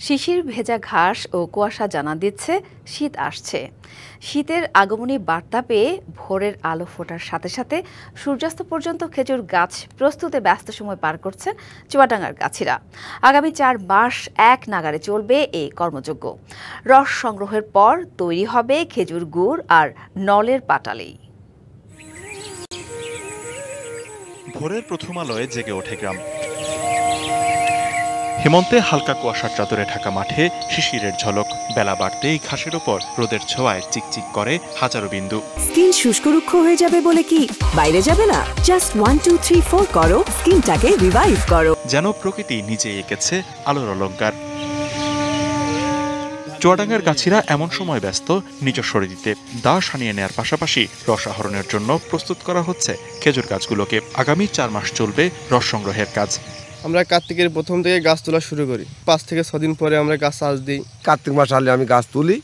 শিশির ভেজা ঘাস ও কুয়াশা জানান দিচ্ছে শীত আসছে। শীতের আগমনী বার্তা পেয়ে ভোরের আলো ফোটার সাথে সাথে সূর্যাস্ত পর্যন্ত খেজুর গাছ প্রস্তুতে ব্যস্ত সময় পার করছেন চুয়াডাঙ্গার গাছিরা। আগামী 4 মাস এক নাগাড়ে চলবে এই কর্মযজ্ঞ। রস সংগ্রহের পর তৈরি হবে খেজুর গুড় আর নলের পাটালি। ভোরের প্রথম আলোয় জেগে ওঠে গ্রাম। হেমন্তে হালকা কুয়াশার চাদরে ঢাকা মাঠে শিশিরের ঝলক। বেলা বাড়তেই ঘাসের ওপর রোদের ছোঁয়ায় চিকচিক করে হাজারো বিন্দু। স্কিন শুষ্ক রুক্ষ হয়ে যাবে বলে কি বাইরে যাবে না? জাস্ট 1 2 3 4 করো, স্কিনটাকে রিভাইভ করো। যেন প্রকৃতি নিজেই এঁকেছে আলোর অলংকার। চুয়াডাঙ্গার গাছিরা এমন সময় ব্যস্ত নিজস্ব দিতে দা সানিয়ে নেয়ার পাশাপাশি রস আহরণের জন্য প্রস্তুত করা হচ্ছে খেজুর গাছগুলোকে। আগামী 4 মাস চলবে রস সংগ্রহের কাজ। আমরা কার্তিকের প্রথম থেকে গাছ তোলা শুরু করি। 5 থেকে 6 দিন পরে আমরা গাছ চাষ দিই। কার্তিক মাস হলে আমি গাছ তুলি,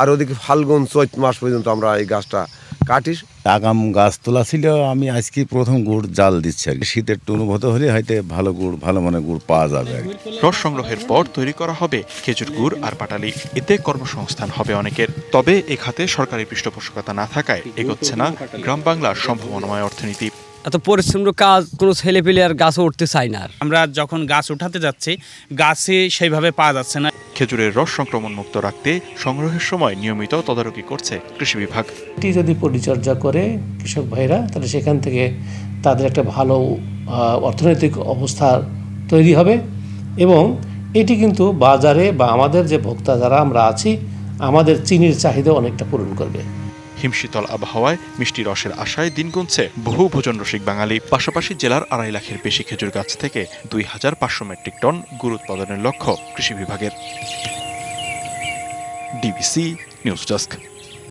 আর ওদিকে ফাল্গুন চৈত মাস পর্যন্ত আমরা এই গাছটা কাটি। আগাম গাছ তোলা ছিল, আমি আজকে প্রথম গুড় জাল দিচ্ছি আর কি। শীতের একটু অনুভূত হলে হয়তো ভালো গুড়, ভালো মানে গুড় পাওয়া যাবে। রস সংগ্রহের পর তৈরি করা হবে খেজুর গুড় আর পাটালি। এতে কর্মসংস্থান হবে অনেকের। তবে এ খাতে সরকারি পৃষ্ঠপোষকতা না থাকায় এগোচ্ছে না গ্রাম বাংলার সম্ভাবনাময় অর্থনীতি। এত পরিশ্রম কাজ কোনো ছেলে পেলে আর গাছও উঠতে চায় না। আমরা যখন গাছ উঠাতে যাচ্ছি গাছে সেইভাবে পাওয়া যাচ্ছে না। খেজুরের রস সংক্রমণ মুক্ত রাখতে সংগ্রহের সময় নিয়মিত তদারকি করছে কৃষি বিভাগ। এটি যদি পরিচর্যা করে কৃষক ভাইরা, তাহলে সেখান থেকে তাদের একটা ভালো অর্থনৈতিক অবস্থা তৈরি হবে এবং এটি কিন্তু বাজারে বা আমাদের যে ভোক্তা যারা আমরা আছি, আমাদের চিনির চাহিদা অনেকটা পূরণ করবে। হিমশীতল আবহাওয়ায় মিষ্টি রসের আশায় দিন গুনছে বহু ভোজন রসিক বাঙালি। পাশাপাশি জেলার 2.5 লাখের বেশি খেজুর গাছ থেকে 2500 মেট্রিক টন গুড় উৎপাদনের লক্ষ্য কৃষি বিভাগের। DBC news desk.